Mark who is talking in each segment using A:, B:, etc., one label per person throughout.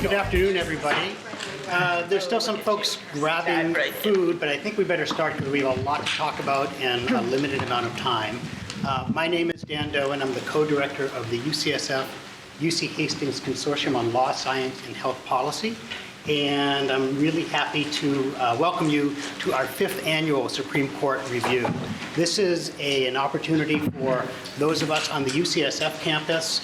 A: Good afternoon, everybody. There's still some folks grabbing food, but I think we better start because we have a lot to talk about and a limited amount of time. My name is Dan Dohan. I'm the co-director of the UCSF-UC Hastings Consortium on Law, Science, and Health Policy. And I'm really happy to welcome you to our 5th annual Supreme Court review. This is an opportunity for those of us on the UCSF campus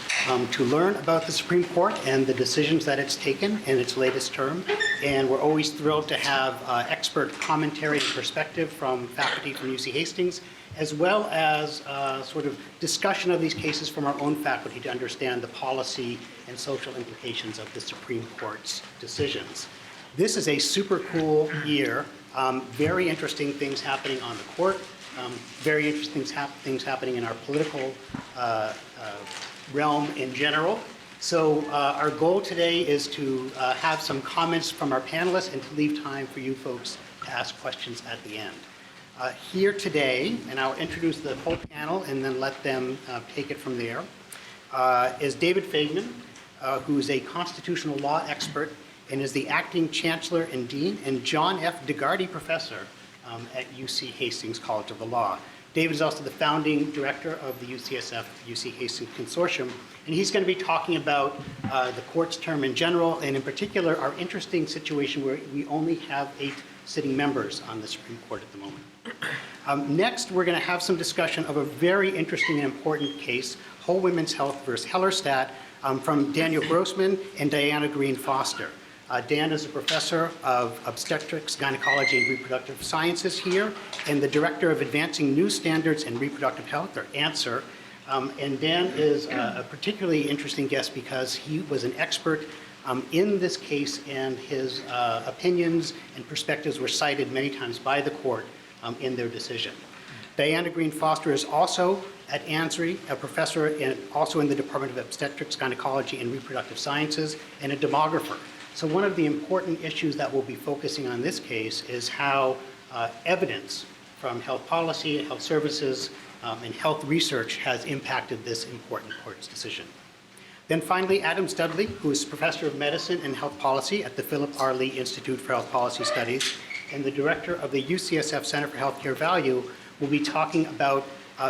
A: to learn about the Supreme Court and the decisions that it's taken in its latest term. And we're always thrilled to have expert commentary and perspective from faculty from UC Hastings, as well as sort of discussion of these cases from our own faculty to understand the policy and social implications of the Supreme Court's decisions. This is a super cool year. Very interesting things happening on the court. Very interesting things happening in our political realm in general. So our goal today is to have some comments from our panelists and to leave time for you folks to ask questions at the end. Here today, and I'll introduce the whole panel and then let them take it from there, is David Faigman, who is a constitutional law expert and is the acting chancellor and dean, and John F. DeGardi professor at UC Hastings College of the Law. David is also the founding director of the UCSF-UC Hastings Consortium, and he's going to be talking about the court's term in general, and in particular, our interesting situation where we only have 8 sitting members on the Supreme Court at the moment. Next, we're going to have some discussion of a very interesting and important case, Whole Women's Health versus Hellerstedt, from Daniel Grossman and Diana Greene Foster. Dan is a professor of Obstetrics, Gynecology, and Reproductive Sciences here, and the director of Advancing New Standards in Reproductive Health, or ANSIRH. And Dan is a particularly interesting guest because he was an expert in this case, and his opinions and perspectives were cited many times by the court in their decision. Diana Greene Foster is also at ANSIRH, a professor also in the Department of Obstetrics, Gynecology, and Reproductive Sciences, and a demographer. So one of the important issues that we'll be focusing on this case is how evidence from health policy, health services, and health research has impacted this important court's decision. Then finally, Adam Dudley, who is professor of medicine and health policy at the Philip R. Lee Institute for Health Policy Studies and the director of the UCSF Center for Healthcare Value, will be talking about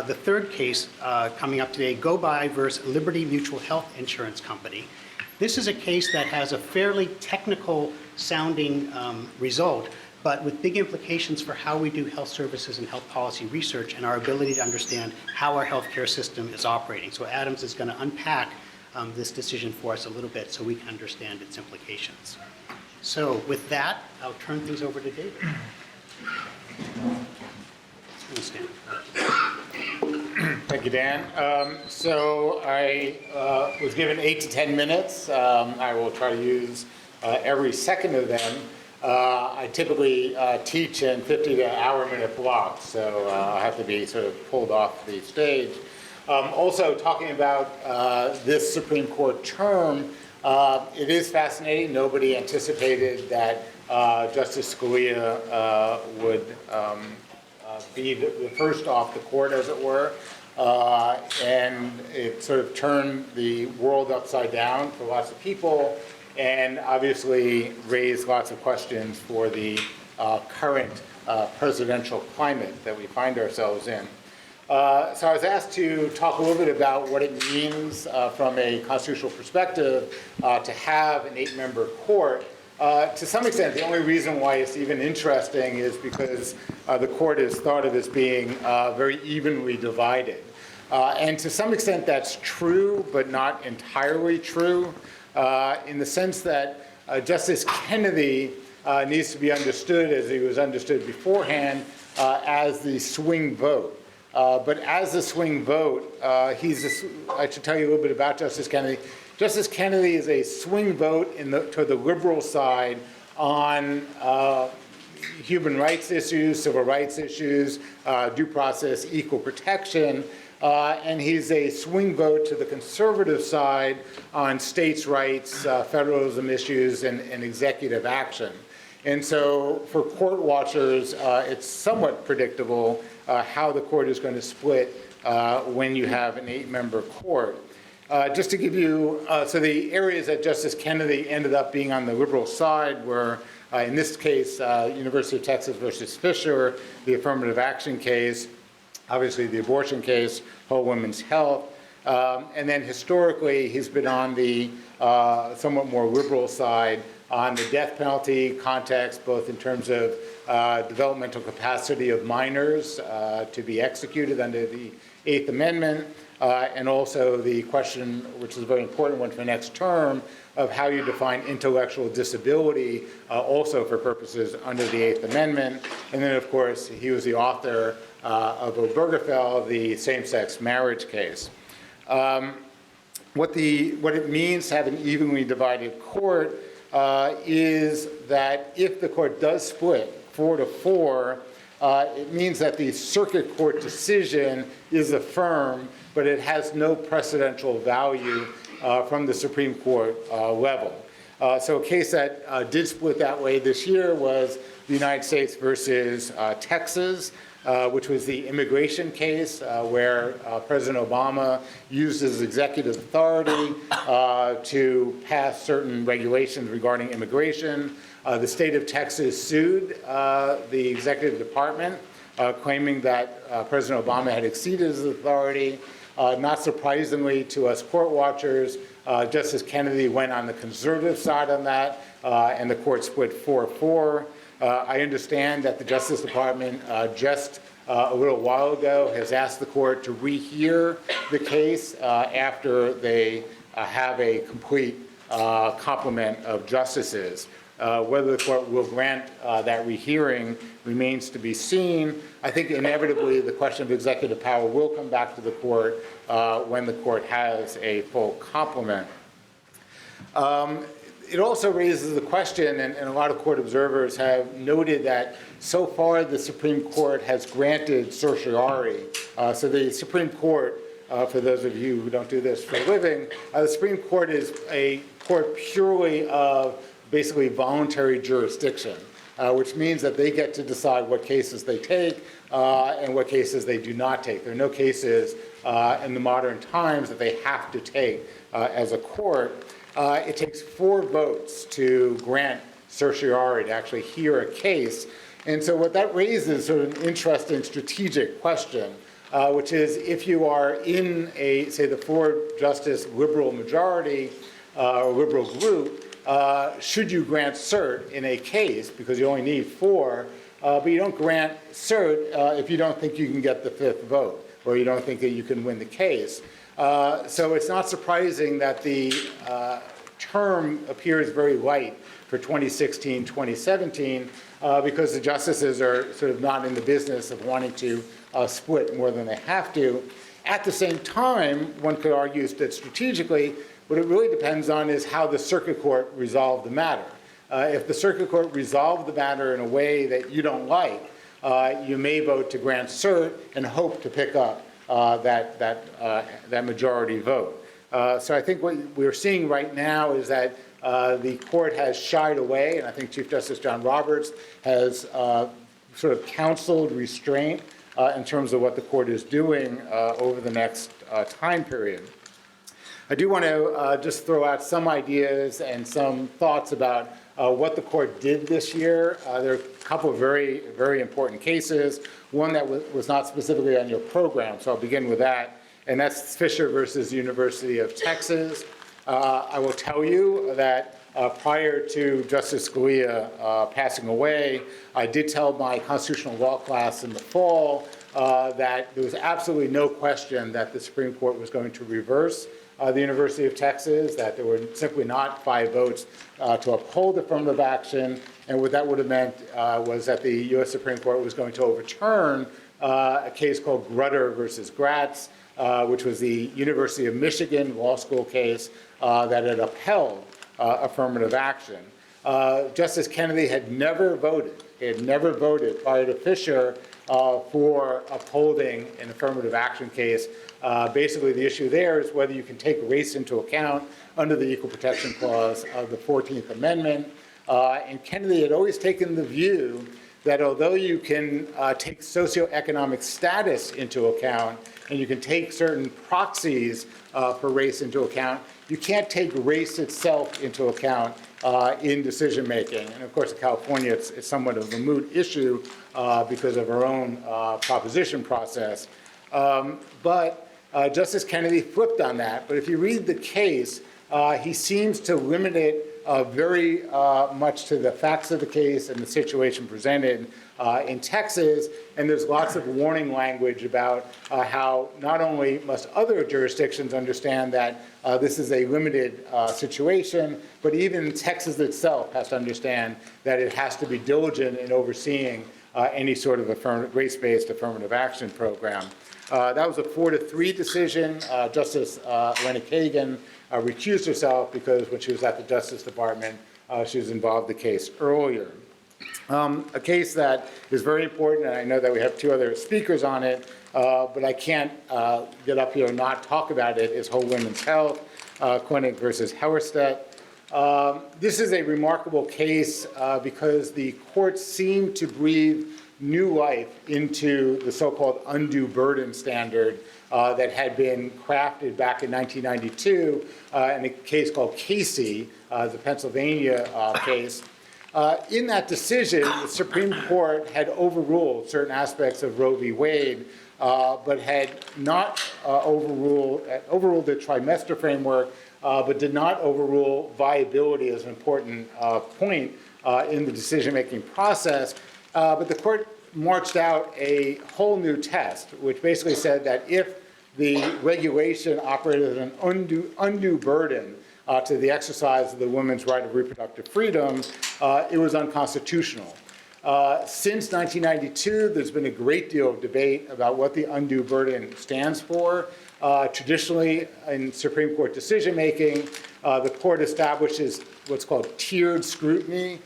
A: the third case coming up today, Go By versus Liberty Mutual Health Insurance Company. This is a case that has a fairly technical sounding result, but with big implications for how we do health services and health policy research and our ability to understand how our healthcare system is operating. So Adams is going to unpack this decision for us a little bit so we can understand its implications. So with that, I'll turn things over to David.
B: Thank you, Dan. So I was given 8 to 10 minutes. I will try to use every second of them. I typically teach in 50 to hour-minute blocks, so I have to be sort of pulled off the stage. Also, talking about this Supreme Court term, it is fascinating. Nobody anticipated that Justice Scalia would be the first off the court, as it were. And it sort of turned the world upside down for lots of people and obviously raised lots of questions for the current presidential climate that we find ourselves in. So I was asked to talk a little bit about what it means from a constitutional perspective to have an 8-member court. To some extent, the only reason why it's even interesting is because the court is thought of as being very evenly divided. And to some extent, that's true, but not entirely true, in the sense that Justice Kennedy needs to be understood, as he was understood beforehand, as the swing vote. But as the swing vote, I should tell you a little bit about Justice Kennedy. Justice Kennedy is a swing vote to the liberal side on human rights issues, civil rights issues, due process, equal protection, and he's a swing vote to the conservative side on states' rights, federalism issues, and executive action. And so for court watchers, it's somewhat predictable how the court is going to split when you have an 8-member court. Just to give you, so the areas that Justice Kennedy ended up being on the liberal side were, in this case, University of Texas versus Fisher, the affirmative action case, obviously the abortion case, whole women's health, and then historically he's been on the somewhat more liberal side on the death penalty context, both in terms of developmental capacity of minors to be executed under the Eighth Amendment, and also the question, which is a very important one for the next term, of how you define intellectual disability, also for purposes under the Eighth Amendment. And then, of course, he was the author of Obergefell, the same-sex marriage case. What it means to have an evenly divided court is that if the court does split 4-4, it means that the circuit court decision is affirmed, but it has no precedential value from the Supreme Court level. So a case that did split that way this year was the United States versus Texas, which was the immigration case where President Obama used his executive authority to pass certain regulations regarding immigration. The state of Texas sued the executive department, claiming that President Obama had exceeded his authority. Not surprisingly to us court watchers, Justice Kennedy went on the conservative side on that, and the court split 4-4. I understand that the Justice Department just a little while ago has asked the court to rehear the case after they have a complete complement of justices. Whether the court will grant that rehearing remains to be seen. I think inevitably the question of executive power will come back to the court when the court has a full complement. It also raises the question, and a lot of court observers have noted that so far the Supreme Court has granted certiorari. So the Supreme Court, for those of you who don't do this for a living, the Supreme Court is a court purely of basically voluntary jurisdiction, which means that they get to decide what cases they take and what cases they do not take. There are no cases in the modern times that they have to take as a court. It takes 4 votes to grant certiorari, to actually hear a case. And so what that raises is sort of an interesting strategic question, which is if you are in a, say, the 4-justice liberal majority or liberal group, should you grant cert in a case, because you only need 4, but you don't grant cert if you don't think you can get the 5th vote, or you don't think that you can win the case. So it's not surprising that the term appears very light for 2016, 2017, because the justices are sort of not in the business of wanting to split more than they have to. At the same time, one could argue that strategically, what it really depends on is how the circuit court resolved the matter. If the circuit court resolved the matter in a way that you don't like, you may vote to grant cert and hope to pick up that majority vote. So I think what we're seeing right now is that the court has shied away, and I think Chief Justice John Roberts has sort of counseled restraint in terms of what the court is doing over the next time period. I do want to just throw out some ideas and some thoughts about what the court did this year. There are a couple of very, very important cases. One that was not specifically on your program, so I'll begin with that, and that's Fisher versus University of Texas. I will tell you that prior to Justice Scalia passing away, I did tell my constitutional law class in the fall that there was absolutely no question that the Supreme Court was going to reverse the University of Texas, that there were simply not 5 votes to uphold affirmative action, and what that would have meant was that the U.S. Supreme Court was going to overturn a case called Grutter versus Gratz, which was the University of Michigan law school case that had upheld affirmative action. Justice Kennedy had never voted. He had never voted prior to Fisher for upholding an affirmative action case. Basically, the issue there is whether you can take race into account under the Equal Protection Clause of the 14th Amendment. And Kennedy had always taken the view that although you can take socioeconomic status into account, and you can take certain proxies for race into account, you can't take race itself into account in decision making. And of course, in California, it's somewhat of a moot issue because of our own proposition process. But Justice Kennedy flipped on that. But if you read the case, he seems to limit it very much to the facts of the case and the situation presented in Texas, and there's lots of warning language about how not only must other jurisdictions understand that this is a limited situation, but even Texas itself has to understand that it has to be diligent in overseeing any sort of race-based affirmative action program. That was a 4-3 decision. Justice Elena Kagan recused herself because when she was at the Justice Department, she was involved in the case earlier. A case that is very important, and I know that we have 2 other speakers on it, but I can't get up here and not talk about it, is Whole Women's Health Clinic versus Hellerstedt. This is a remarkable case because the courts seem to breathe new life into the so-called undue burden standard that had been crafted back in 1992 in a case called Casey, the Pennsylvania case. In that decision, the Supreme Court had overruled certain aspects of Roe v. Wade, but had not overruled the trimester framework, but did not overrule viability as an important point in the decision-making process. But the court marched out a whole new test, which basically said that if the regulation operated as an undue burden to the exercise of the woman's right of reproductive freedom, it was unconstitutional. Since 1992, there's been a great deal of debate about what the undue burden stands for. Traditionally, in Supreme Court decision-making, the court establishes what's called tiered scrutiny,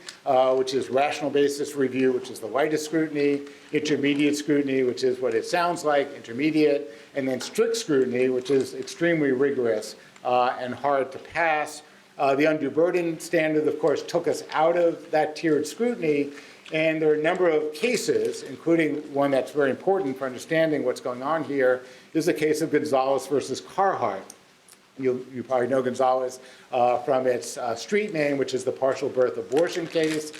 B: which is rational basis review, which is the lightest scrutiny, intermediate scrutiny, which is what it sounds like, intermediate, and then strict scrutiny, which is extremely rigorous and hard to pass. The undue burden standard, of course, took us out of that tiered scrutiny, and there are a number of cases, including one that's very important for understanding what's going on here, is the case of Gonzalez versus Carhart. You probably know Gonzalez from its street name, which is the partial birth abortion case.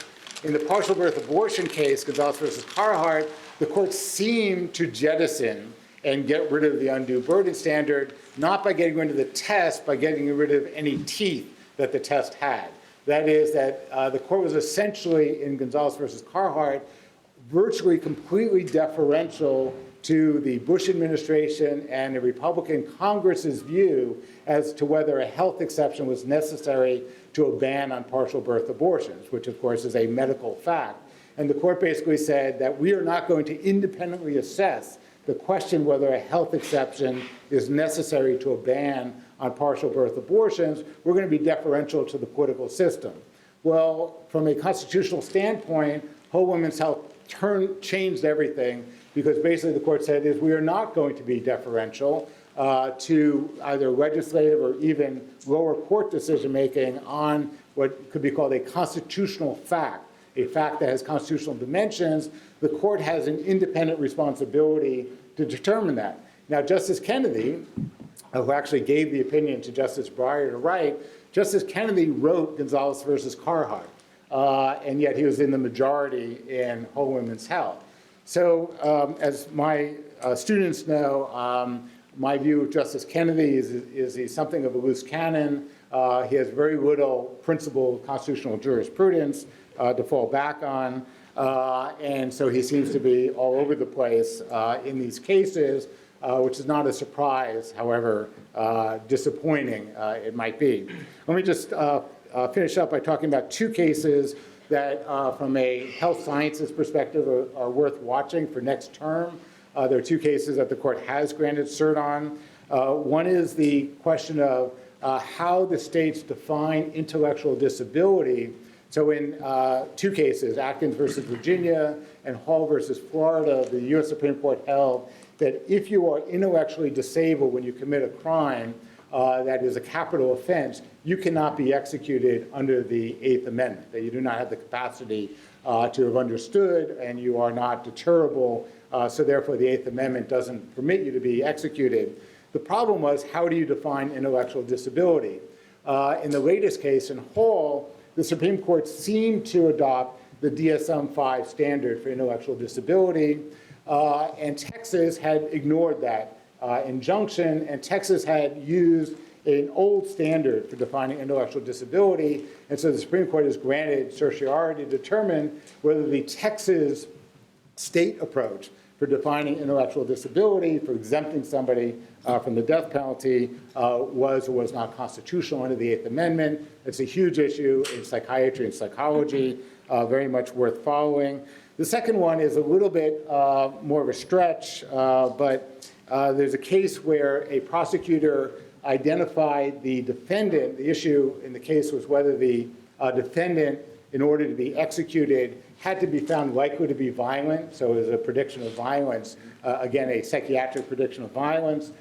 B: In the partial birth abortion case, Gonzalez versus Carhart, the court seemed to jettison and get rid of the undue burden standard, not by getting rid of the test, by getting rid of any teeth that the test had. That is that the court was essentially, in Gonzalez versus Carhart, virtually completely deferential to the Bush administration and the Republican Congress's view as to whether a health exception was necessary to a ban on partial birth abortions, which of course is a medical fact. And the court basically said that we are not going to independently assess the question whether a health exception is necessary to a ban on partial birth abortions. We're going to be deferential to the political system. Well, from a constitutional standpoint, Whole Women's Health changed everything, because basically the court said is we are not going to be deferential to either legislative or even lower court decision-making on what could be called a constitutional fact, a fact that has constitutional dimensions. The court has an independent responsibility to determine that. Now, Justice Kennedy, who actually gave the opinion to Justice Breyer to write, Justice Kennedy wrote Gonzalez versus Carhart, and yet he was in the majority in Whole Women's Health. So as my students know, my view of Justice Kennedy is he's something of a loose cannon. He has very little principled constitutional jurisprudence to fall back on. And so he seems to be all over the place in these cases, which is not a surprise, however disappointing it might be. Let me just finish up by talking about 2 cases that from a health sciences perspective are worth watching for next term. There are 2 cases that the court has granted cert on. One is the question of how the states define intellectual disability. So in 2 cases, Atkins versus Virginia and Hall versus Florida, the U.S. Supreme Court held that if you are intellectually disabled when you commit a crime, that is a capital offense, you cannot be executed under the Eighth Amendment, that you do not have the capacity to have understood and you are not deterrable, so therefore the Eighth Amendment doesn't permit you to be executed. The problem was, how do you define intellectual disability? In the latest case in Hall, the Supreme Court seemed to adopt the DSM-5 standard for intellectual disability, and Texas had ignored that injunction, and Texas had used an old standard for defining intellectual disability, and so the Supreme Court has granted certiorari to determine whether the Texas state approach for defining intellectual disability, for exempting somebody from the death penalty, was or was not constitutional under the Eighth Amendment. It's a huge issue in psychiatry and psychology, very much worth following. The second one is a little bit more of a stretch, but there's a case where a prosecutor identified the defendant. The issue in the case was whether the defendant, in order to be executed, had to be found likely to be violent, so it was a prediction of violence, again, a psychiatric prediction of violence.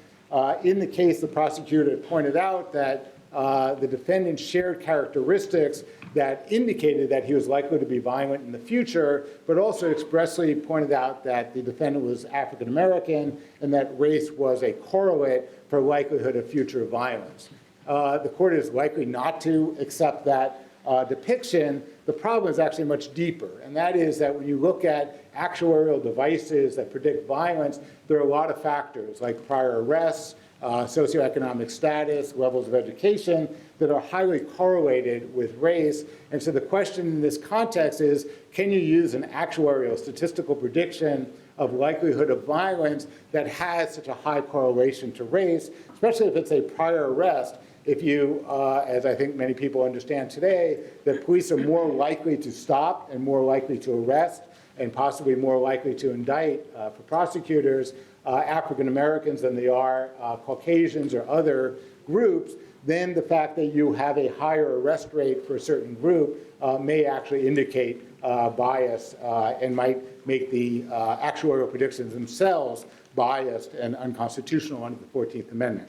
B: In the case, the prosecutor pointed out that the defendant shared characteristics that indicated that he was likely to be violent in the future, but also expressly pointed out that the defendant was African American and that race was a correlate for likelihood of future violence. The court is likely not to accept that depiction. The problem is actually much deeper, and that is that when you look at actuarial devices that predict violence, there are a lot of factors like prior arrests, socioeconomic status, levels of education that are highly correlated with race. And so the question in this context is, can you use an actuarial statistical prediction of likelihood of violence that has such a high correlation to race, especially if it's a prior arrest? If you, as I think many people understand today, that police are more likely to stop and more likely to arrest and possibly more likely to indict for prosecutors African Americans than they are Caucasians or other groups, then the fact that you have a higher arrest rate for a certain group may actually indicate bias and might make the actuarial predictions themselves biased and unconstitutional under the 14th Amendment.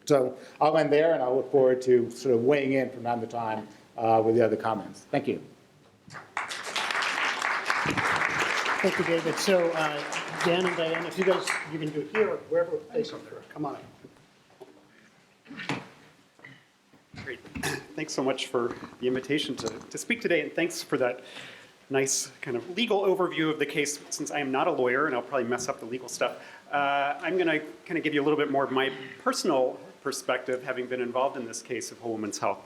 B: So I'll end there, and I'll look forward to sort of weighing in from time to time with the other comments. Thank you.
A: Thank you, David. So Dan and Diane, if you guys, you can do it here or wherever place you prefer. Come on up.
C: Great. Thanks so much for the invitation to speak today, and thanks for that nice kind of legal overview of the case. Since I am not a lawyer, and I'll probably mess up the legal stuff, I'm going to kind of give you a little bit more of my personal perspective, having been involved in this case of Whole Woman's Health.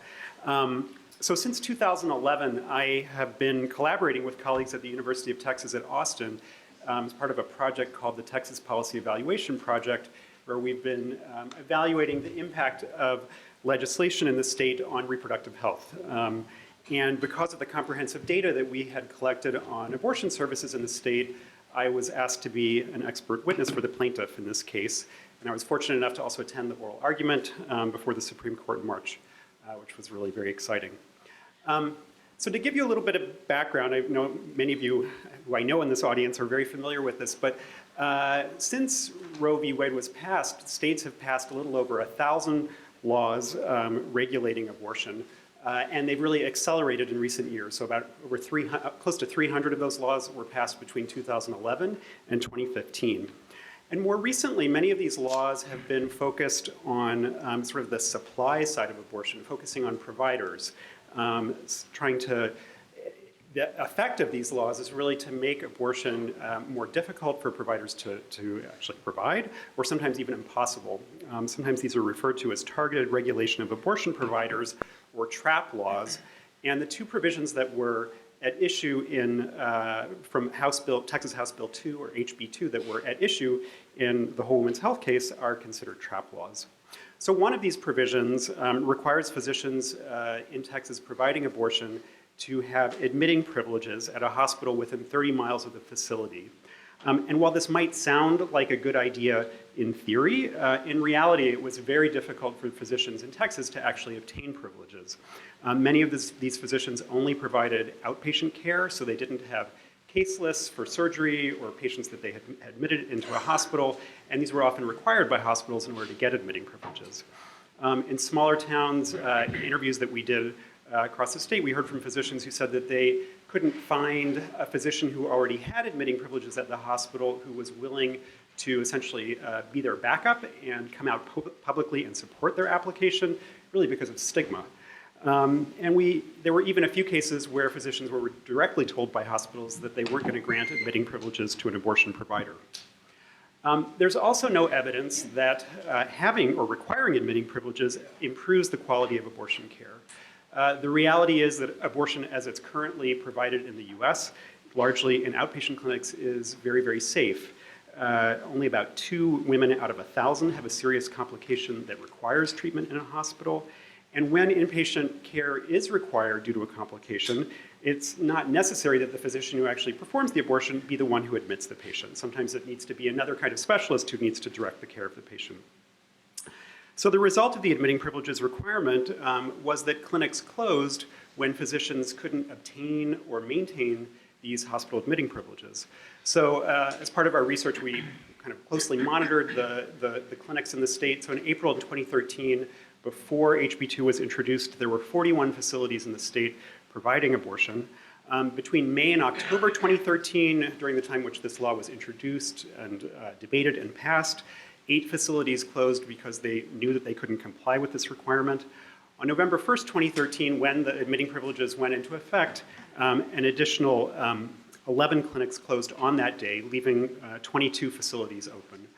C: So since 2011, I have been collaborating with colleagues at the University of Texas at Austin as part of a project called the Texas Policy Evaluation Project, where we've been evaluating the impact of legislation in the state on reproductive health. And because of the comprehensive data that we had collected on abortion services in the state, I was asked to be an expert witness for the plaintiff in this case. And I was fortunate enough to also attend the oral argument before the Supreme Court in March, which was really very exciting. So to give you a little bit of background, I know many of you who I know in this audience are very familiar with this, but since Roe v. Wade was passed, states have passed a little over 1,000 laws regulating abortion, and they've really accelerated in recent years. So about over close to 300 of those laws were passed between 2011 and 2015. And more recently, many of these laws have been focused on sort of the supply side of abortion, focusing on providers, trying to, the effect of these laws is really to make abortion more difficult for providers to actually provide, or sometimes even impossible. Sometimes these are referred to as targeted regulation of abortion providers, or TRAP laws. And the two provisions that were at issue in, from Texas House Bill 2 or HB 2 that were at issue in the Whole Woman's Health case are considered TRAP laws. So one of these provisions requires physicians in Texas providing abortion to have admitting privileges at a hospital within 30 miles of the facility. And while this might sound like a good idea in theory, in reality it was very difficult for physicians in Texas to actually obtain privileges. Many of these physicians only provided outpatient care, so they didn't have case lists for surgery or patients that they had admitted into a hospital, and these were often required by hospitals in order to get admitting privileges. In smaller towns, in interviews that we did across the state, we heard from physicians who said that they couldn't find a physician who already had admitting privileges at the hospital who was willing to essentially be their backup and come out publicly and support their application, really because of stigma. There were even a few cases where physicians were directly told by hospitals that they weren't going to grant admitting privileges to an abortion provider. There's also no evidence that having or requiring admitting privileges improves the quality of abortion care. The reality is that abortion as it's currently provided in the US, largely in outpatient clinics, is very, very safe. Only about 2 women out of 1,000 have a serious complication that requires treatment in a hospital. And when inpatient care is required due to a complication, it's not necessary that the physician who actually performs the abortion be the one who admits the patient. Sometimes it needs to be another kind of specialist who needs to direct the care of the patient. So the result of the admitting privileges requirement was that clinics closed when physicians couldn't obtain or maintain these hospital admitting privileges. So as part of our research, we kind of closely monitored the clinics in the state. So in April of 2013, before HB2 was introduced, there were 41 facilities in the state providing abortion. Between May and October 2013, during the time which this law was introduced and debated and passed, 8 facilities closed because they knew that they couldn't comply with this requirement. On November 1st, 2013, when the admitting privileges went into effect, an additional 11 clinics closed on that day, leaving 22 facilities open.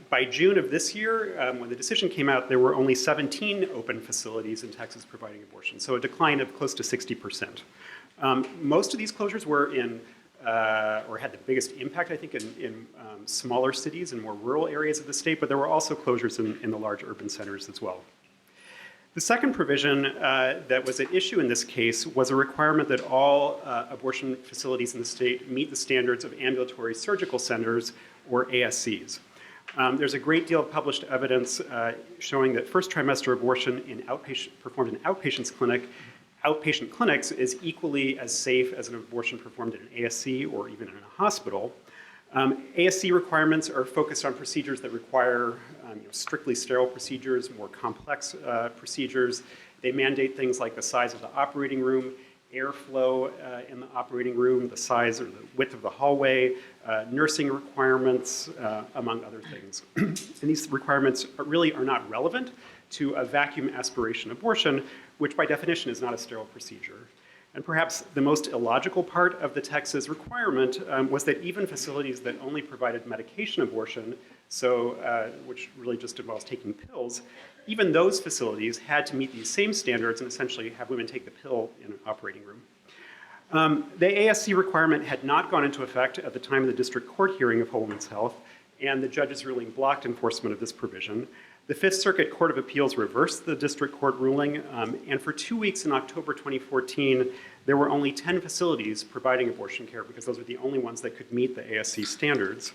C: By June of this year, when the decision came out, there were only 17 open facilities in Texas providing abortion, so a decline of close to 60%. Most of these closures were in, or had the biggest impact, I think, in smaller cities and more rural areas of the state, but there were also closures in the large urban centers as well. The second provision that was at issue in this case was a requirement that all abortion facilities in the state meet the standards of ambulatory surgical centers, or ASCs. There's a great deal of published evidence showing that first trimester abortion performed in outpatient clinics is equally as safe as an abortion performed in an ASC or even in a hospital. ASC requirements are focused on procedures that require strictly sterile procedures, more complex procedures. They mandate things like the size of the operating room, airflow in the operating room, the size or the width of the hallway, nursing requirements, among other things. And these requirements really are not relevant to a vacuum aspiration abortion, which by definition is not a sterile procedure. And perhaps the most illogical part of the Texas requirement was that even facilities that only provided medication abortion, which really just involves taking pills, even those facilities had to meet these same standards and essentially have women take the pill in an operating room. The ASC requirement had not gone into effect at the time of the district court hearing of Women's Health, and the judge's ruling blocked enforcement of this provision. The Fifth Circuit Court of Appeals reversed the district court ruling, and for 2 weeks in October 2014, there were only 10 facilities providing abortion care because those were the only ones that could meet the ASC standards.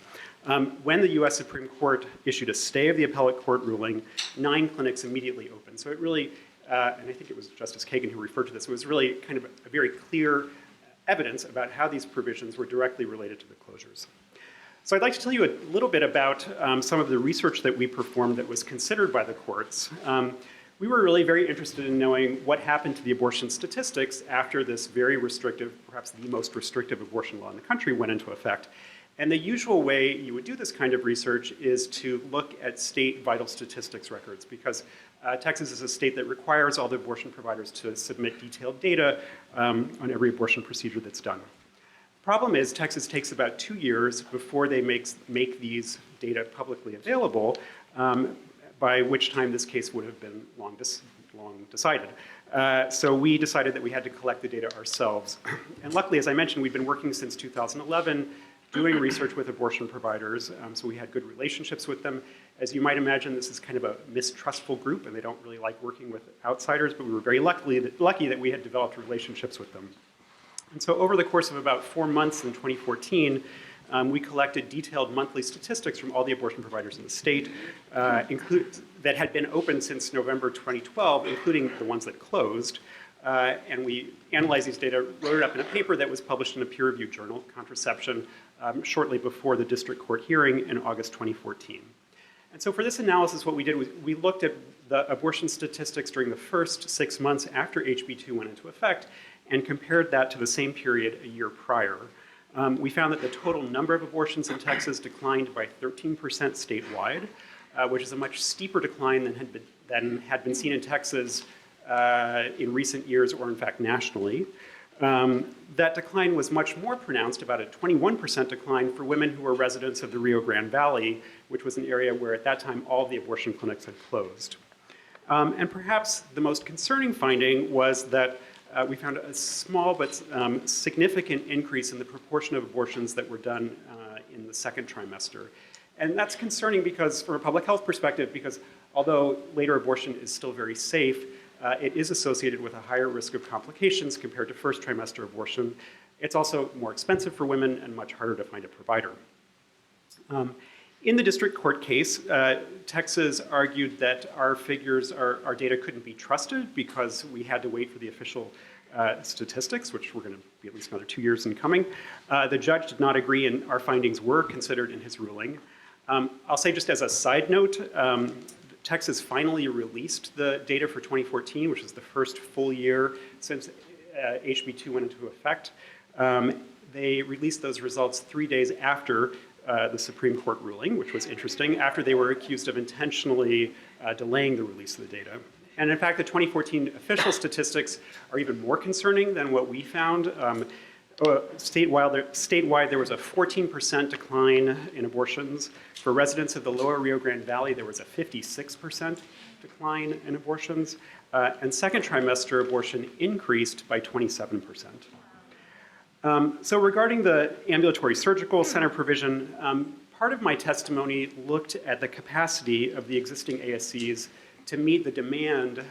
C: When the US Supreme Court issued a stay of the appellate court ruling, 9 clinics immediately opened. So it really, and I think it was Justice Kagan who referred to this, it was really kind of a very clear evidence about how these provisions were directly related to the closures. So I'd like to tell you a little bit about some of the research that we performed that was considered by the courts. We were really very interested in knowing what happened to the abortion statistics after this very restrictive, perhaps the most restrictive abortion law in the country went into effect. And the usual way you would do this kind of research is to look at state vital statistics records, because Texas is a state that requires all the abortion providers to submit detailed data on every abortion procedure that's done. The problem is Texas takes about 2 years before they make these data publicly available, by which time this case would have been long decided. So we decided that we had to collect the data ourselves. And luckily, as I mentioned, we've been working since 2011, doing research with abortion providers, so we had good relationships with them. As you might imagine, this is kind of a mistrustful group, and they don't really like working with outsiders, but we were very lucky that we had developed relationships with them. And so over the course of about 4 months in 2014, we collected detailed monthly statistics from all the abortion providers in the state, that had been open since November 2012, including the ones that closed. And we analyzed these data, wrote it up in a paper that was published in a peer-reviewed journal, Contraception, shortly before the district court hearing in August 2014. And so for this analysis, what we did was we looked at the abortion statistics during the first 6 months after HB2 went into effect and compared that to the same period a year prior. We found that the total number of abortions in Texas declined by 13% statewide, which is a much steeper decline than had been seen in Texas in recent years, or in fact nationally. That decline was much more pronounced, about a 21% decline for women who were residents of the Rio Grande Valley, which was an area where at that time all of the abortion clinics had closed. And perhaps the most concerning finding was that we found a small but significant increase in the proportion of abortions that were done in the second trimester. And that's concerning because, from a public health perspective, because although later abortion is still very safe, it is associated with a higher risk of complications compared to first trimester abortion. It's also more expensive for women and much harder to find a provider. In the district court case, Texas argued that our figures, our data couldn't be trusted because we had to wait for the official statistics, which were going to be at least another 2 years in coming. The judge did not agree, and our findings were considered in his ruling. I'll say just as a side note, Texas finally released the data for 2014, which is the first full year since HB2 went into effect. They released those results 3 days after the Supreme Court ruling, which was interesting, after they were accused of intentionally delaying the release of the data. And in fact, the 2014 official statistics are even more concerning than what we found. Statewide, there was a 14% decline in abortions. For residents of the lower Rio Grande Valley, there was a 56% decline in abortions. And second trimester abortion increased by 27%. So regarding the ambulatory surgical center provision, part of my testimony looked at the capacity of the existing ASCs to meet the demand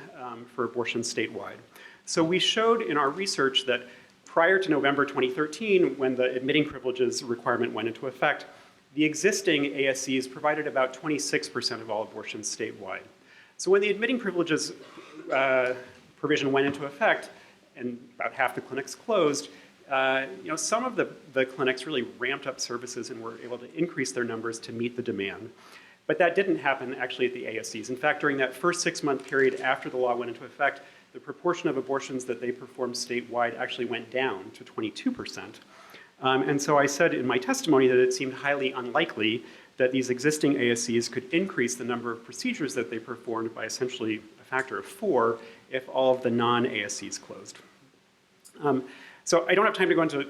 C: for abortion statewide. So we showed in our research that prior to November 2013, when the admitting privileges requirement went into effect, the existing ASCs provided about 26% of all abortions statewide. So when the admitting privileges provision went into effect and about half the clinics closed, some of the clinics really ramped up services and were able to increase their numbers to meet the demand. But that didn't happen actually at the ASCs. In fact, during that first 6-month period after the law went into effect, the proportion of abortions that they performed statewide actually went down to 22%. And so I said in my testimony that it seemed highly unlikely that these existing ASCs could increase the number of procedures that they performed by essentially a factor of 4 if all of the non-ASCs closed. So I don't have time to go into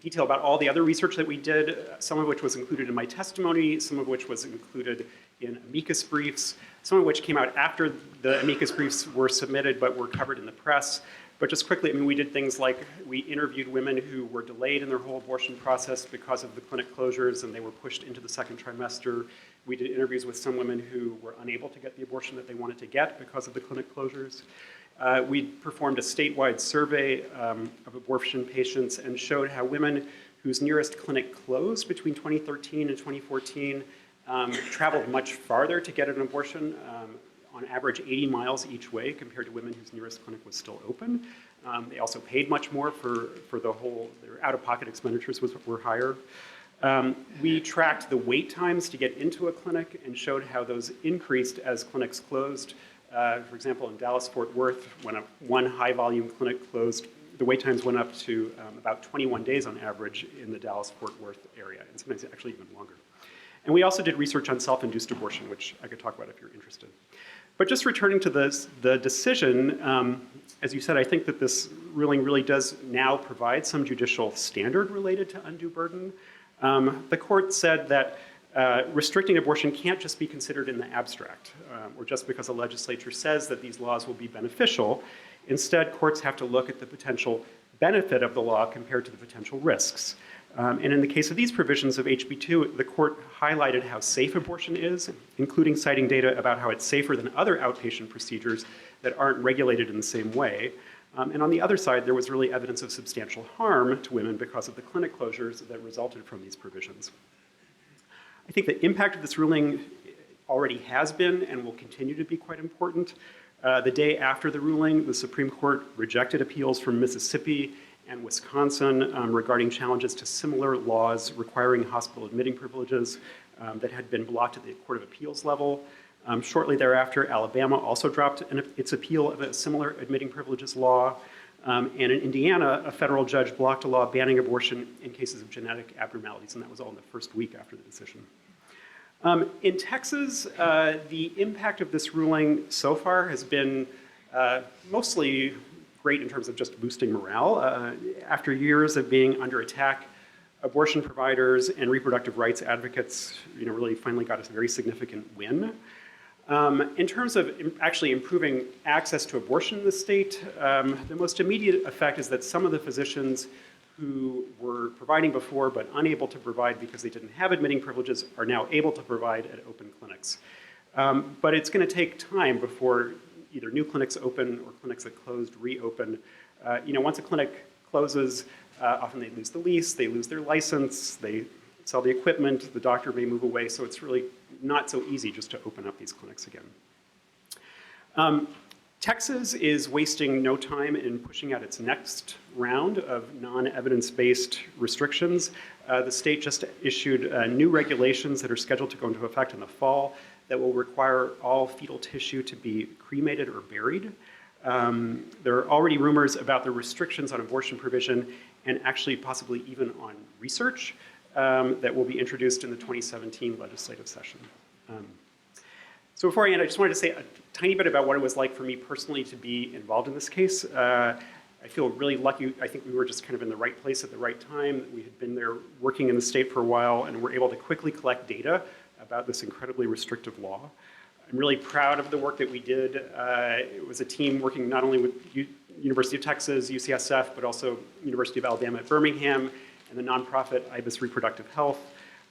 C: detail about all the other research that we did, some of which was included in my testimony, some of which was included in amicus briefs, some of which came out after the amicus briefs were submitted but were covered in the press. But just quickly, we did things like we interviewed women who were delayed in their whole abortion process because of the clinic closures and they were pushed into the second trimester. We did interviews with some women who were unable to get the abortion that they wanted to get because of the clinic closures. We performed a statewide survey of abortion patients and showed how women whose nearest clinic closed between 2013 and 2014 traveled much farther to get an abortion, on average 80 miles each way compared to women whose nearest clinic was still open. They also paid much more for the whole, their out-of-pocket expenditures were higher. We tracked the wait times to get into a clinic and showed how those increased as clinics closed. For example, in Dallas-Fort Worth, when one high-volume clinic closed, the wait times went up to about 21 days on average in the Dallas-Fort Worth area, and sometimes actually even longer. And we also did research on self-induced abortion, which I could talk about if you're interested. But just returning to the decision, as you said, I think that this ruling really does now provide some judicial standard related to undue burden. The court said that restricting abortion can't just be considered in the abstract, or just because a legislature says that these laws will be beneficial. Instead, courts have to look at the potential benefit of the law compared to the potential risks. And in the case of these provisions of HB2, the court highlighted how safe abortion is, including citing data about how it's safer than other outpatient procedures that aren't regulated in the same way. And on the other side, there was really evidence of substantial harm to women because of the clinic closures that resulted from these provisions. I think the impact of this ruling already has been and will continue to be quite important. The day after the ruling, the Supreme Court rejected appeals from Mississippi and Wisconsin regarding challenges to similar laws requiring hospital admitting privileges that had been blocked at the Court of Appeals level. Shortly thereafter, Alabama also dropped its appeal of a similar admitting privileges law. And in Indiana, a federal judge blocked a law banning abortion in cases of genetic abnormalities, and that was all in the first week after the decision. In Texas, the impact of this ruling so far has been mostly great in terms of just boosting morale. After years of being under attack, abortion providers and reproductive rights advocates really finally got a very significant win. In terms of actually improving access to abortion in the state, the most immediate effect is that some of the physicians who were providing before but unable to provide because they didn't have admitting privileges are now able to provide at open clinics. But it's going to take time before either new clinics open or clinics that closed reopen. Once a clinic closes, often they lose the lease, they lose their license, they sell the equipment, the doctor may move away, so it's really not so easy just to open up these clinics again. Texas is wasting no time in pushing out its next round of non-evidence-based restrictions. The state just issued new regulations that are scheduled to go into effect in the fall that will require all fetal tissue to be cremated or buried. There are already rumors about the restrictions on abortion provision and actually possibly even on research that will be introduced in the 2017 legislative session. So before I end, I just wanted to say a tiny bit about what it was like for me personally to be involved in this case. I feel really lucky. I think we were just kind of in the right place at the right time. We had been there working in the state for a while and were able to quickly collect data about this incredibly restrictive law. I'm really proud of the work that we did. It was a team working not only with University of Texas, UCSF, but also University of Alabama at Birmingham and the nonprofit IBIS Reproductive Health.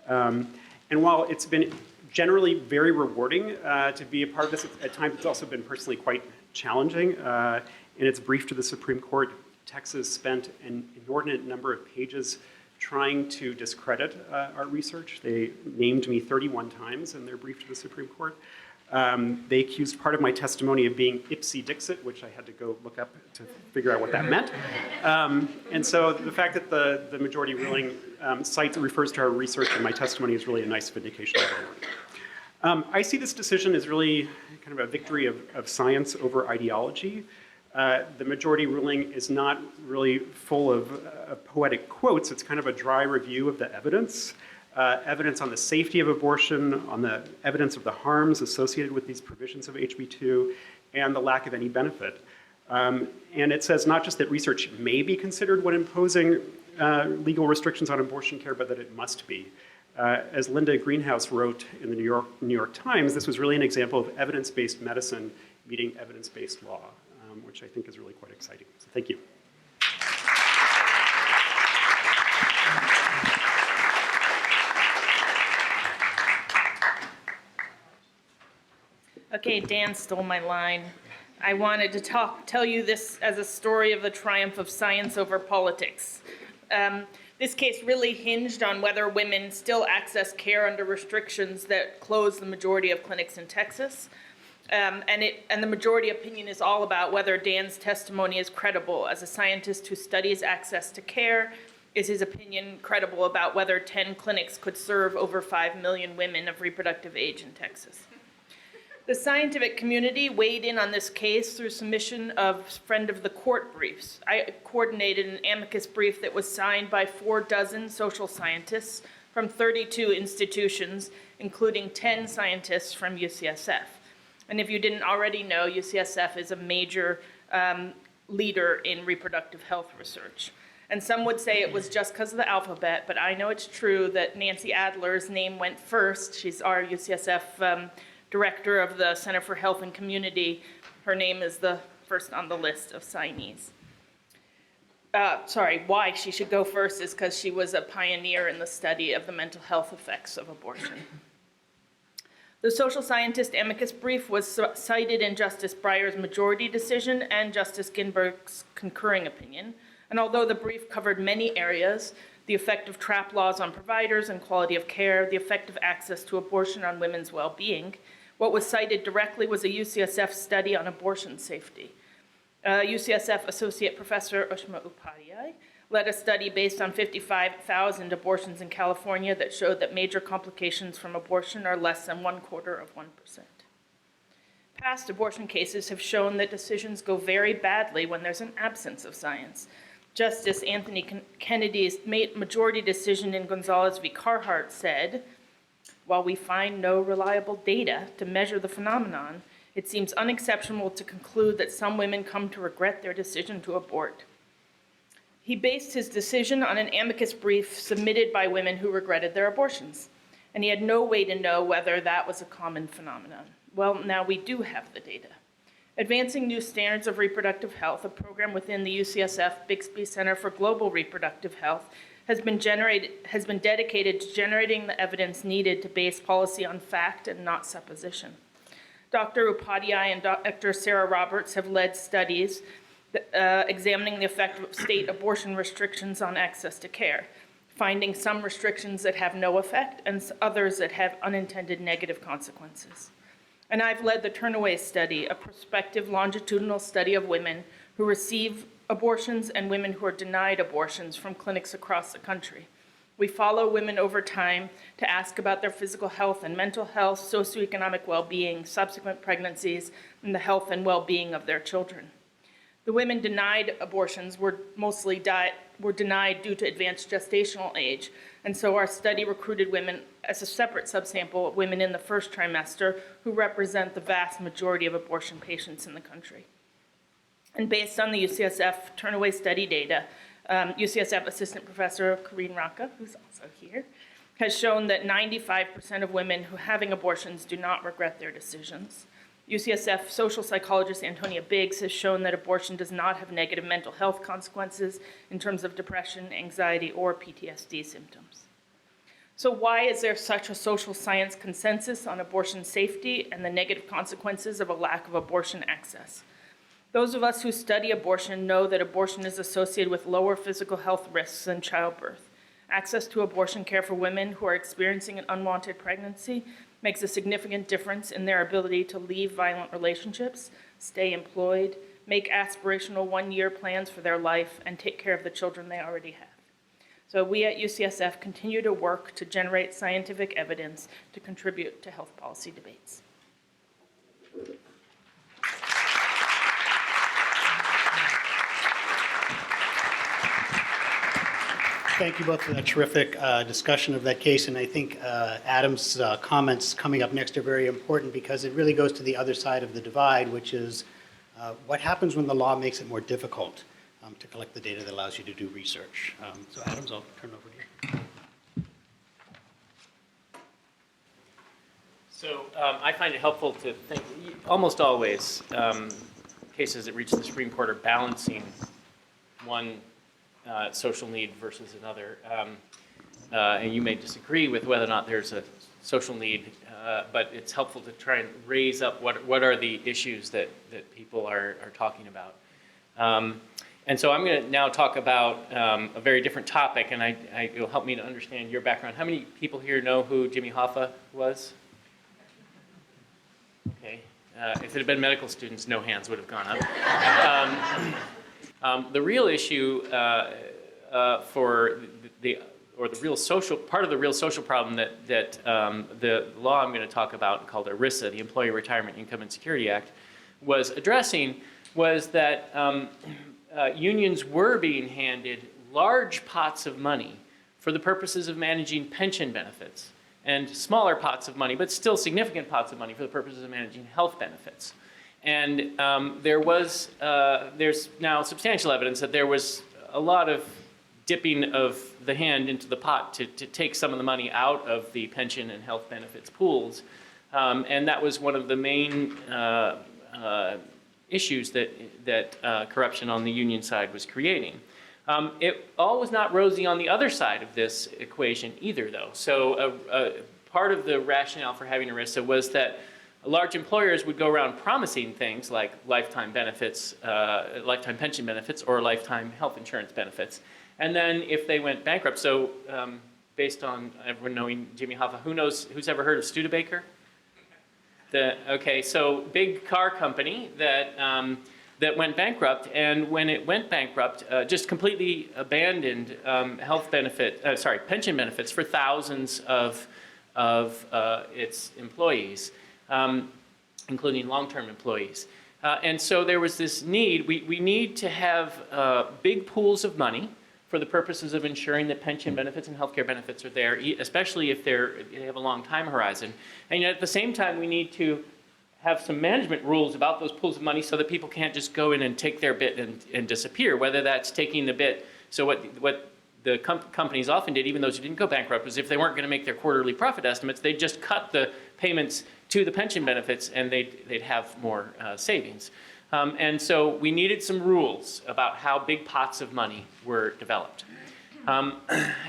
C: And while it's been generally very rewarding to be a part of this, at times it's also been personally quite challenging. In its brief to the Supreme Court, Texas spent an inordinate number of pages trying to discredit our research. They named me 31 times in their brief to the Supreme Court. They accused part of my testimony of being ipsy-dixit, which I had to go look up to figure out what that meant. And so the fact that the majority ruling refers to our research in my testimony is really a nice vindication of our work. I see this decision as really kind of a victory of science over ideology. The majority ruling is not really full of poetic quotes. It's kind of a dry review of the evidence. Evidence on the safety of abortion, on the evidence of the harms associated with these provisions of HB2, and the lack of any benefit. And it says not just that research may be considered when imposing legal restrictions on abortion care, but that it must be. As Linda Greenhouse wrote in the New York Times, this was really an example of evidence-based medicine meeting evidence-based law, which I think is really quite exciting. So thank you.
D: Okay, Dan stole my line. I wanted to tell you this as a story of the triumph of science over politics. This case really hinged on whether women still access care under restrictions that close the majority of clinics in Texas. And the majority opinion is all about whether Dan's testimony is credible. As a scientist who studies access to care, is his opinion credible about whether 10 clinics could serve over 5 million women of reproductive age in Texas? The scientific community weighed in on this case through submission of friend of the court briefs. I coordinated an amicus brief that was signed by 4 social scientists from 32 institutions, including 10 scientists from UCSF. And if you didn't already know, UCSF is a major leader in reproductive health research. And some would say it was just because of the alphabet, but I know it's true that Nancy Adler's name went first. She's our UCSF Director of the Center for Health and Community. Her name is the first on the list of signees. Why she should go first is because she was a pioneer in the study of the mental health effects of abortion. The social scientist amicus brief was cited in Justice Breyer's majority decision and Justice Ginsburg's concurring opinion. And although the brief covered many areas, the effect of trap laws on providers and quality of care, the effect of access to abortion on women's well-being, what was cited directly was a UCSF study on abortion safety. UCSF Associate Professor Ushma Upadhyay led a study based on 55,000 abortions in California that showed that major complications from abortion are less than 1/4 of 1%. Past abortion cases have shown that decisions go very badly when there's an absence of science. Justice Anthony Kennedy's majority decision in Gonzalez v. Carhart said, "While we find no reliable data to measure the phenomenon, it seems unexceptional to conclude that some women come to regret their decision to abort." He based his decision on an amicus brief submitted by women who regretted their abortions, and he had no way to know whether that was a common phenomenon. Well, now we do have the data. Advancing New Standards of Reproductive Health, a program within the UCSF Bixby Center for Global Reproductive Health, has been dedicated to generating the evidence needed to base policy on fact and not supposition. Dr. Upadhyay and Dr. Sarah Roberts have led studies examining the effect of state abortion restrictions on access to care, finding some restrictions that have no effect and others that have unintended negative consequences. And I've led the Turnaway Study, a prospective longitudinal study of women who receive abortions and women who are denied abortions from clinics across the country. We follow women over time to ask about their physical health and mental health, socioeconomic well-being, subsequent pregnancies, and the health and well-being of their children. The women denied abortions were denied due to advanced gestational age, and so our study recruited women as a separate subsample of women in the first trimester who represent the vast majority of abortion patients in the country. And based on the UCSF Turnaway Study data, UCSF Assistant Professor Greene Foster, who's also here, has shown that 95% of women who are having abortions do not regret their decisions. UCSF social psychologist Antonia Biggs has shown that abortion does not have negative mental health consequences in terms of depression, anxiety, or PTSD symptoms. So why is there such a social science consensus on abortion safety and the negative consequences of a lack of abortion access? Those of us who study abortion know that abortion is associated with lower physical health risks than childbirth. Access to abortion care for women who are experiencing an unwanted pregnancy makes a significant difference in their ability to leave violent relationships, stay employed, make aspirational one-year plans for their life, and take care of the children they already have. So we at UCSF continue to work to generate scientific evidence to contribute to health policy debates.
A: Thank you both for that terrific discussion of that case, and I think Adam's comments coming up next are very important because it really goes to the other side of the divide, which is what happens when the law makes it more difficult to collect the data that allows you to do research. So Adams, I'll turn it over to you.
E: So I find it helpful to think, almost always, cases that reach the Supreme Court are balancing one social need versus another. And you may disagree with whether or not there's a social need, but it's helpful to try and raise up what are the issues that people are talking about. And so I'm going to now talk about a very different topic, and it'll help me to understand your background. How many people here know who Jimmy Hoffa was? Okay. If it had been medical students, no hands would have gone up. The real issue for the real social part of the real social problem that the law I'm going to talk about, called ERISA, the Employee Retirement Income and Security Act, was addressing was that unions were being handed large pots of money for the purposes of managing pension benefits, and smaller pots of money, but still significant pots of money for the purposes of managing health benefits. And there's now substantial evidence that there was a lot of dipping of the hand into the pot to take some of the money out of the pension and health benefits pools. And that was one of the main issues that corruption on the union side was creating. It all was not rosy on the other side of this equation either, though. So part of the rationale for having ERISA was that large employers would go around promising things like lifetime benefits, lifetime pension benefits, or lifetime health insurance benefits. And then if they went bankrupt, so based on everyone knowing Jimmy Hoffa, who's ever heard of Studebaker? Okay, so big car company that went bankrupt, and when it went bankrupt, just completely abandoned pension benefits for thousands of its employees. including long-term employees. And so there was this need, we need to have big pools of money for the purposes of ensuring that pension benefits and healthcare benefits are there, especially if they have a long time horizon. And yet at the same time, we need to have some management rules about those pools of money so that people can't just go in and take their bit and disappear, whether that's taking the bit. So what the companies often did, even those who didn't go bankrupt, was if they weren't going to make their quarterly profit estimates, they'd just cut the payments to the pension benefits and they'd have more savings. And so we needed some rules about how big pots of money were developed.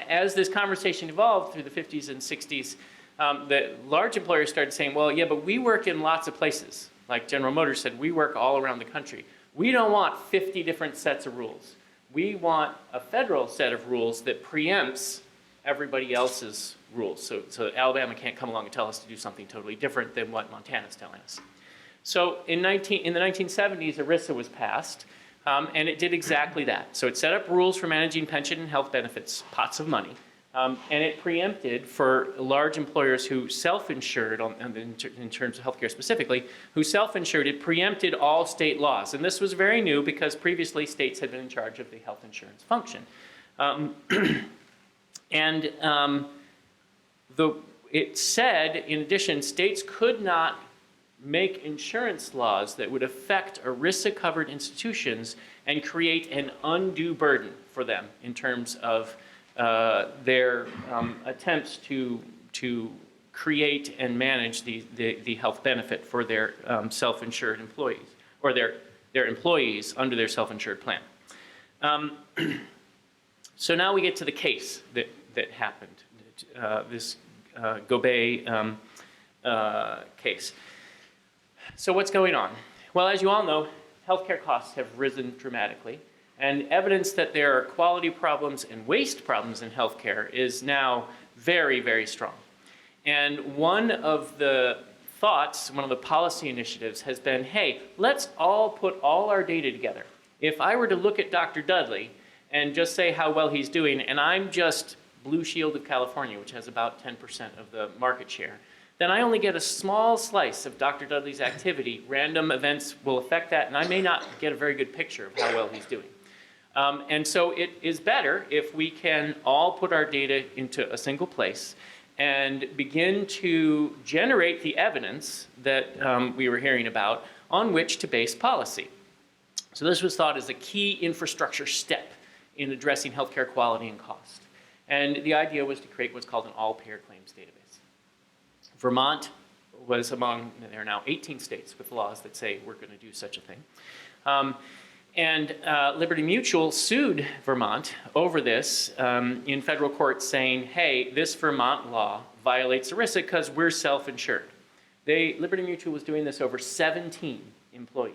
E: As this conversation evolved through the 50s and 60s, the large employers started saying, well, yeah, but we work in lots of places. Like General Motors said, we work all around the country. We don't want 50 different sets of rules. We want a federal set of rules that preempts everybody else's rules. So Alabama can't come along and tell us to do something totally different than what Montana's telling us. So in the 1970s, ERISA was passed, and it did exactly that. So it set up rules for managing pension and health benefits, pots of money, and it preempted for large employers who self-insured, in terms of healthcare specifically, who self-insured, it preempted all state laws. And this was very new because previously states had been in charge of the health insurance function. It said, in addition, states could not make insurance laws that would affect ERISA-covered institutions and create an undue burden for them in terms of their attempts to create and manage the health benefit for their self-insured employees, or their employees under their self-insured plan. So now we get to the case that happened, this Gobet case. So what's going on? Well, as you all know, healthcare costs have risen dramatically, and evidence that there are quality problems and waste problems in healthcare is now very, very strong. And one of the thoughts, one of the policy initiatives has been, hey, let's all put all our data together. If I were to look at Dr. Dudley and just say how well he's doing, and I'm just Blue Shield of California, which has about 10% of the market share, then I only get a small slice of Dr. Dudley's activity. Random events will affect that, and I may not get a very good picture of how well he's doing. And so it is better if we can all put our data into a single place and begin to generate the evidence that we were hearing about on which to base policy. So this was thought as a key infrastructure step in addressing healthcare quality and cost. And the idea was to create what's called an all-payer claims database. Vermont was among, there are now 18 states with laws that say we're going to do such a thing. Liberty Mutual sued Vermont over this in federal court, saying, hey, this Vermont law violates ERISA because we're self-insured. Liberty Mutual was doing this over 17 employees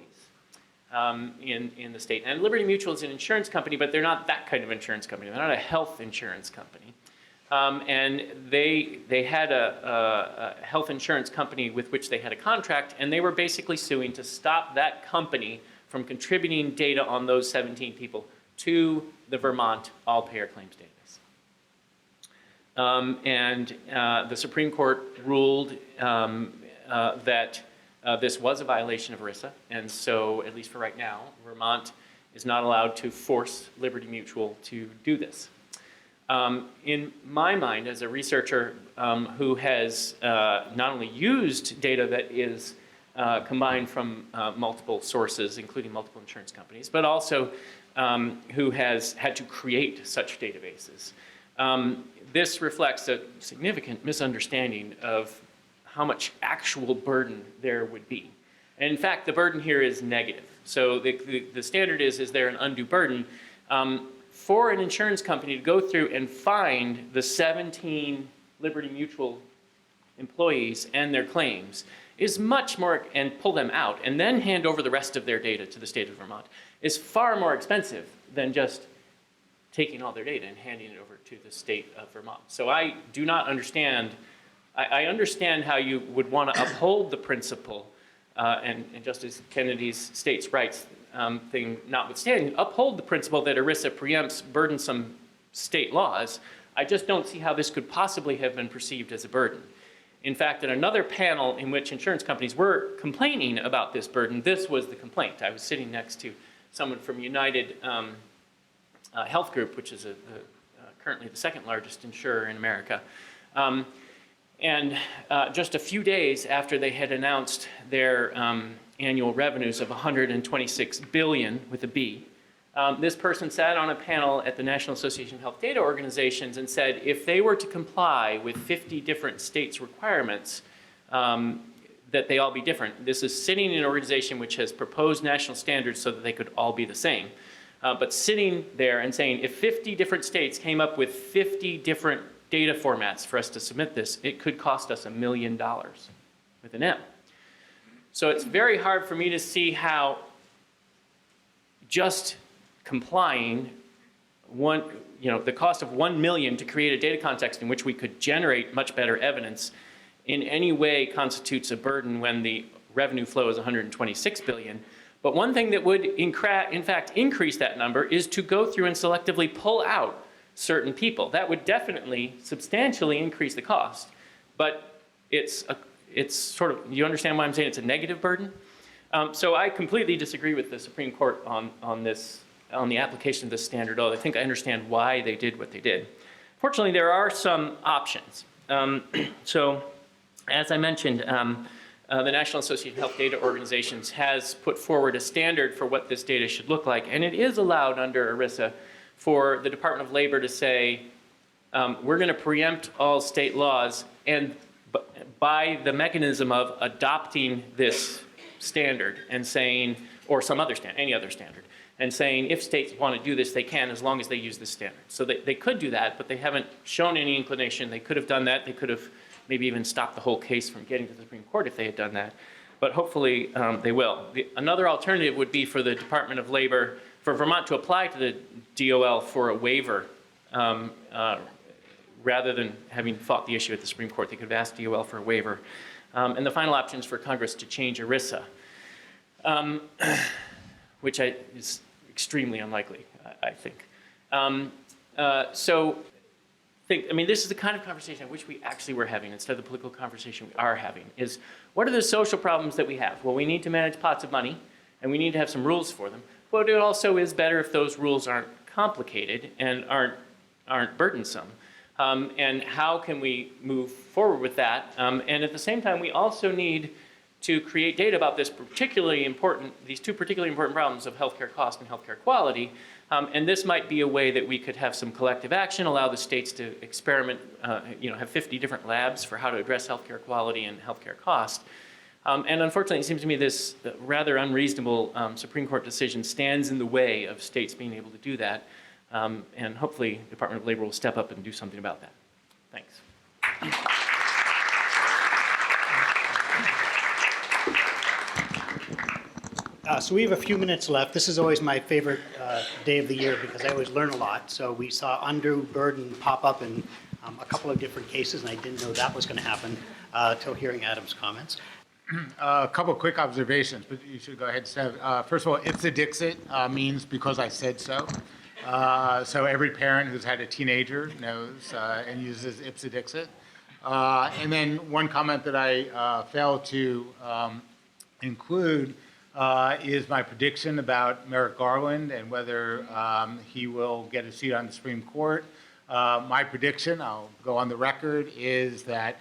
E: in the state. And Liberty Mutual is an insurance company, but they're not that kind of insurance company. They're not a health insurance company. And they had a health insurance company with which they had a contract, and they were basically suing to stop that company from contributing data on those 17 people to the Vermont all-payer claims database. The Supreme Court ruled that this was a violation of ERISA, and so, at least for right now, Vermont is not allowed to force Liberty Mutual to do this. In my mind, as a researcher who has not only used data that is combined from multiple sources, including multiple insurance companies, but also who has had to create such databases, this reflects a significant misunderstanding of how much actual burden there would be. And in fact, the burden here is negative. So the standard is there an undue burden? For an insurance company to go through and find the 17 Liberty Mutual employees and their claims is much more, and pull them out, and then hand over the rest of their data to the state of Vermont, is far more expensive than just taking all their data and handing it over to the state of Vermont. So I do not understand, I understand how you would want to uphold the principle, and Justice Kennedy's states' rights thing notwithstanding, uphold the principle that ERISA preempts burdensome state laws. I just don't see how this could possibly have been perceived as a burden. In fact, in another panel in which insurance companies were complaining about this burden, this was the complaint. I was sitting next to someone from United Health Group, which is currently the second largest insurer in America. And just a few days after they had announced their annual revenues of 126 billion with a B, this person sat on a panel at the National Association of Health Data Organizations and said if they were to comply with 50 different states' requirements, that they all be different. This is sitting in an organization which has proposed national standards so that they could all be the same. But sitting there and saying if 50 different states came up with 50 different data formats for us to submit this, it could cost us $1 million with an M. So it's very hard for me to see how just complying the cost of 1 million to create a data context in which we could generate much better evidence in any way constitutes a burden when the revenue flow is 126 billion. But one thing that would in fact increase that number is to go through and selectively pull out certain people. That would definitely substantially increase the cost, but it's sort of, you understand why I'm saying it's a negative burden? So I completely disagree with the Supreme Court on the application of this standard, although I think I understand why they did what they did. Fortunately, there are some options. So as I mentioned, the National Association of Health Data Organizations has put forward a standard for what this data should look like, and it is allowed under ERISA for the Department of Labor to say, we're going to preempt all state laws, and by the mechanism of adopting this standard and saying, or some other standard, any other standard, and saying if states want to do this, they can as long as they use this standard. So they could do that, but they haven't shown any inclination. They could have done that. They could have maybe even stopped the whole case from getting to the Supreme Court if they had done that. But hopefully they will. Another alternative would be for the Department of Labor, for Vermont to apply to the DOL for a waiver rather than having fought the issue at the Supreme Court. They could have asked DOL for a waiver. And the final option is for Congress to change ERISA, which is extremely unlikely, I think. This is the kind of conversation I wish we actually were having instead of the political conversation we are having, is what are the social problems that we have? Well, we need to manage pots of money, and we need to have some rules for them. But it also is better if those rules aren't complicated and aren't burdensome. And how can we move forward with that? And at the same time, we also need to create data about these two particularly important problems of healthcare cost and healthcare quality. And this might be a way that we could have some collective action, allow the states to experiment, have 50 different labs for how to address healthcare quality and healthcare cost. And unfortunately, it seems to me this rather unreasonable Supreme Court decision stands in the way of states being able to do that. And hopefully, the Department of Labor will step up and do something about that. Thanks.
A: So we have a few minutes left. This is always my favorite day of the year because I always learn a lot. So we saw undue burden pop up in a couple of different cases, and I didn't know that was going to happen till hearing Adam's comments.
B: A couple of quick observations, but you should go ahead and say, first of all, ipse dixit means because I said so. So every parent who's had a teenager knows and uses ipse dixit. And then one comment that I failed to include is my prediction about Merrick Garland and whether he will get a seat on the Supreme Court. My prediction, I'll go on the record, is that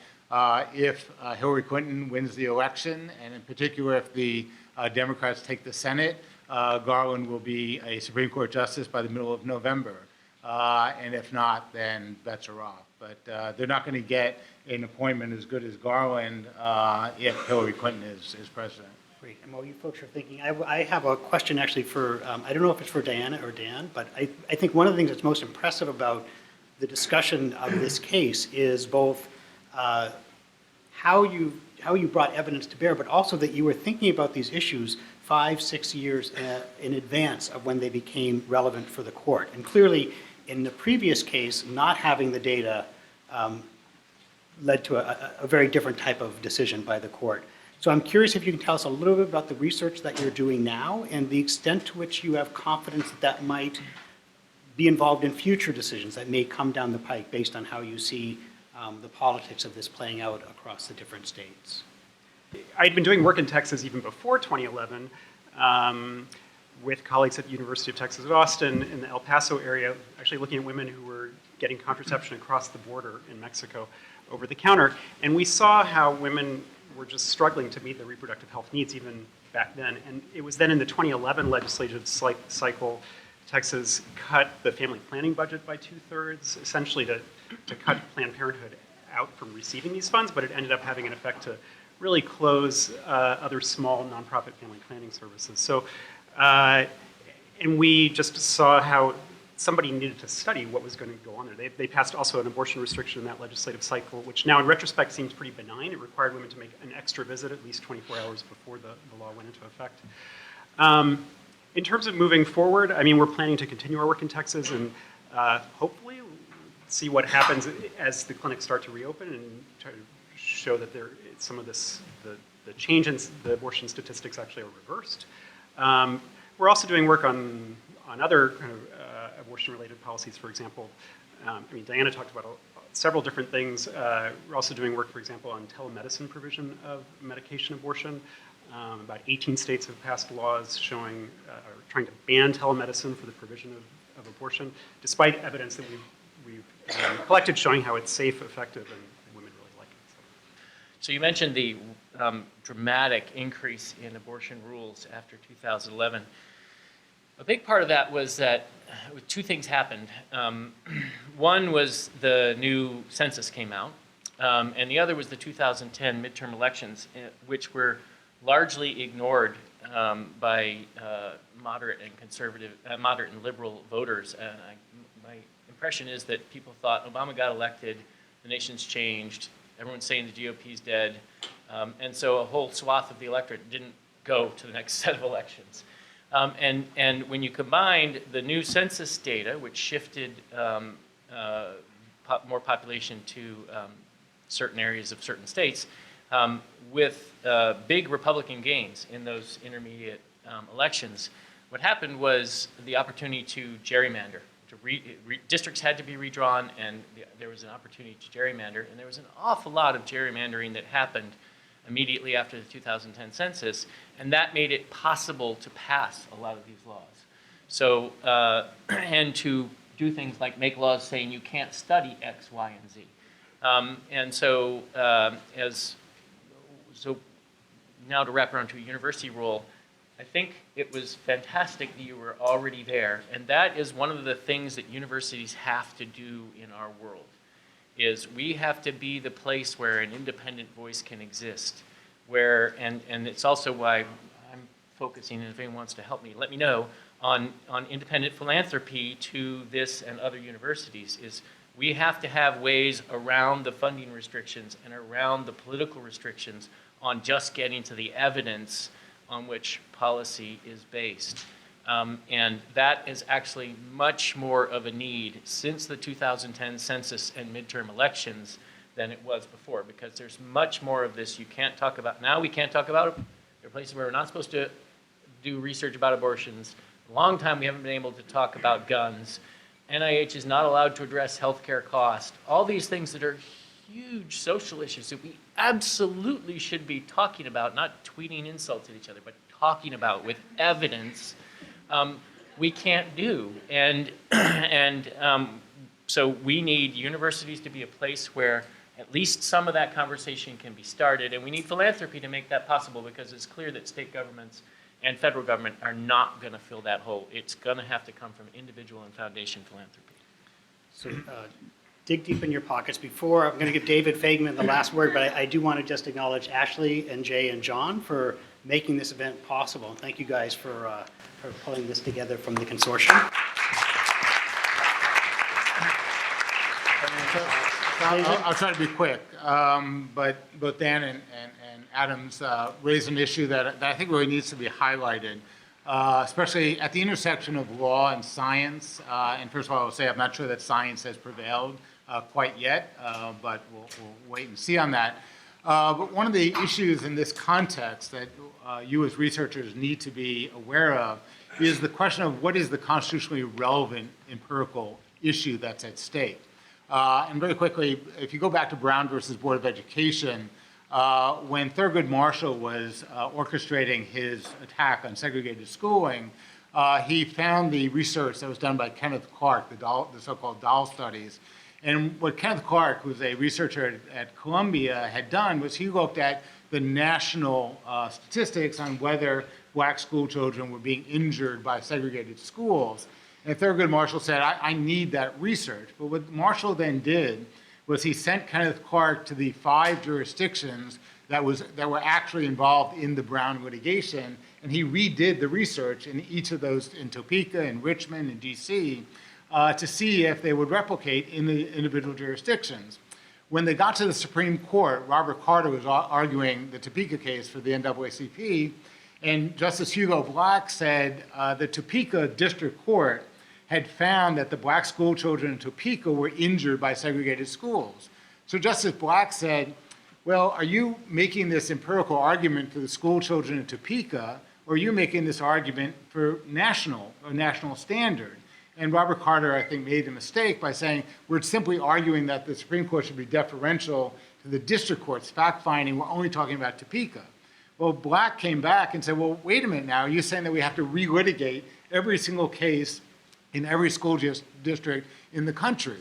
B: if Hillary Clinton wins the election, and in particular if the Democrats take the Senate, Garland will be a Supreme Court justice by the middle of November. And if not, then bets are off. But they're not going to get an appointment as good as Garland if Hillary Clinton is president.
A: Great. And while you folks are thinking, I have a question actually for, I don't know if it's for Diana or Dan, but I think one of the things that's most impressive about the discussion of this case is both how you brought evidence to bear, but also that you were thinking about these issues 5-6 years in advance of when they became relevant for the court. And clearly, in the previous case, not having the data led to a very different type of decision by the court. So I'm curious if you can tell us a little bit about the research that you're doing now and the extent to which you have confidence that that might be involved in future decisions that may come down the pike based on how you see the politics of this playing out across the different states.
C: I'd been doing work in Texas even before 2011 with colleagues at the University of Texas at Austin in the El Paso area, actually looking at women who were getting contraception across the border in Mexico over the counter. And we saw how women were just struggling to meet their reproductive health needs even back then. And it was then in the 2011 legislative cycle, Texas cut the family planning budget by 2/3, essentially to cut Planned Parenthood out from receiving these funds, but it ended up having an effect to really close other small nonprofit family planning services. So, and we just saw how somebody needed to study what was going to go on there. They passed also an abortion restriction in that legislative cycle, which now in retrospect seems pretty benign. It required women to make an extra visit at least 24 hours before the law went into effect. In terms of moving forward, I mean, we're planning to continue our work in Texas and hopefully see what happens as the clinics start to reopen and try to show that some of this, the change in the abortion statistics actually are reversed. We're also doing work on other kind of abortion-related policies, for example. I mean, Diana talked about several different things. We're also doing work, for example, on telemedicine provision of medication abortion. About 18 states have passed laws showing, or trying to ban telemedicine for the provision of abortion, despite evidence that we've collected showing how it's safe, effective, and women really like it.
E: So you mentioned the dramatic increase in abortion rules after 2011. A big part of that was that two things happened. One was the new census came out, and the other was the 2010 midterm elections, which were largely ignored by moderate and conservative, moderate and liberal voters. My impression is that people thought Obama got elected, the nation's changed, everyone's saying the GOP's dead, and so a whole swath of the electorate didn't go to the next set of elections. And when you combined the new census data, which shifted more population to certain areas of certain states, with big Republican gains in those intermediate elections, what happened was the opportunity to gerrymander. Districts had to be redrawn, and there was an opportunity to gerrymander, and there was an awful lot of gerrymandering that happened immediately after the 2010 census, and that made it possible to pass a lot of these laws. So, and to do things like make laws saying you can't study X, Y, and Z. And so, so now to wrap around to a university role, I think it was fantastic that you were already there, and that is one of the things that universities have to do in our world, is we have to be the place where an independent voice can exist, where, and it's also why I'm focusing, and if anyone wants to help me, let me know, on independent philanthropy to this and other universities, is we have to have ways around the funding restrictions and around the political restrictions on just getting to the evidence on which policy is based. And that is actually much more of a need since the 2010 census and midterm elections than it was before, because there's much more of this you can't talk about. Now we can't talk about it. There are places where we're not supposed to do research about abortions. A long time we haven't been able to talk about guns. NIH is not allowed to address healthcare cost. All these things that are huge social issues that we absolutely should be talking about, not tweeting insults at each other, but talking about with evidence, we can't do. And so we need universities to be a place where at least some of that conversation can be started, and we need philanthropy to make that possible, because it's clear that state governments and federal government are not going to fill that hole. It's going to have to come from individual and foundation philanthropy.
A: So dig deep in your pockets. Before, I'm going to give David Faigman the last word, but I do want to just acknowledge Ashley and Jay and John for making this event possible. And thank you guys for pulling this together from the consortium.
B: I'll try to be quick, but both Dan and Adams raised an issue that I think really needs to be highlighted, especially at the intersection of law and science. And first of all, I'll say I'm not sure that science has prevailed quite yet, but we'll wait and see on that. But one of the issues in this context that you as researchers need to be aware of is the question of what is the constitutionally relevant empirical issue that's at stake. And very quickly, if you go back to Brown versus Board of Education, when Thurgood Marshall was orchestrating his attack on segregated schooling, he found the research that was done by Kenneth Clark, the so-called doll studies. And what Kenneth Clark, who's a researcher at Columbia, had done was he looked at the national statistics on whether black school children were being injured by segregated schools. And Thurgood Marshall said, I need that research. But what Marshall then did was he sent Kenneth Clark to the 5 jurisdictions that were actually involved in the Brown litigation, and he redid the research in each of those, in Topeka, in Richmond, in DC, to see if they would replicate in the individual jurisdictions. When they got to the Supreme Court, Robert Carter was arguing the Topeka case for the NAACP, and Justice Hugo Black said the Topeka District Court had found that the black school children in Topeka were injured by segregated schools. So Justice Black said, well, are you making this empirical argument for the school children in Topeka, or are you making this argument for national standard? And Robert Carter, I think, made a mistake by saying, we're simply arguing that the Supreme Court should be deferential to the district court's fact-finding. We're only talking about Topeka. Well, Black came back and said, well, wait a minute now. You're saying that we have to relitigate every single case in every school district in the country.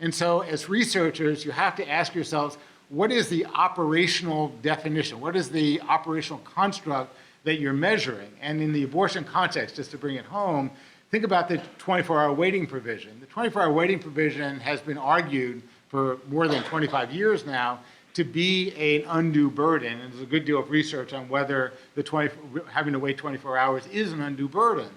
B: And so as researchers, you have to ask yourselves, what is the operational definition? What is the operational construct that you're measuring? And in the abortion context, just to bring it home, think about the 24-hour waiting provision. The 24-hour waiting provision has been argued for more than 25 years now to be an undue burden. And there's a good deal of research on whether having to wait 24 hours is an undue burden.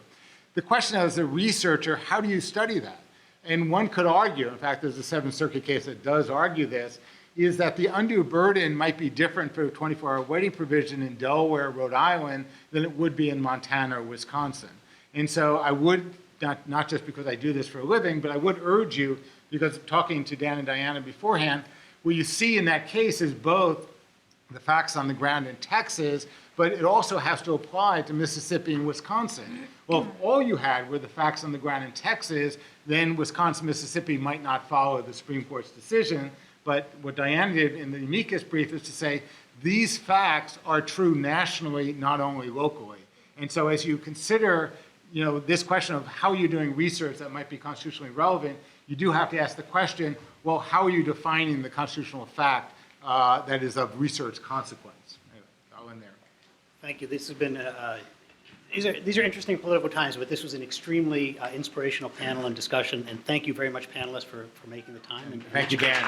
B: The question as a researcher, how do you study that? And one could argue, in fact, there's a Seventh Circuit case that does argue this, is that the undue burden might be different for a 24-hour waiting provision in Delaware, Rhode Island, than it would be in Montana or Wisconsin. And so I would, not just because I do this for a living, but I would urge you, because talking to Dan and Diana beforehand, what you see in that case is both the facts on the ground in Texas, but it also has to apply to Mississippi and Wisconsin. Well, if all you had were the facts on the ground in Texas, then Wisconsin, Mississippi might not follow the Supreme Court's decision. But what Diana did in the amicus brief is to say, these facts are true nationally, not only locally. And so as you consider, this question of how you're doing research that might be constitutionally relevant, you do have to ask the question, well, how are you defining the constitutional fact that is of research consequence? Anyway, I'll end there.
A: Thank you. This has been, these are interesting political times, but this was an extremely inspirational panel and discussion, and thank you very much, panelists, for making the time. And
B: thank you, Dan.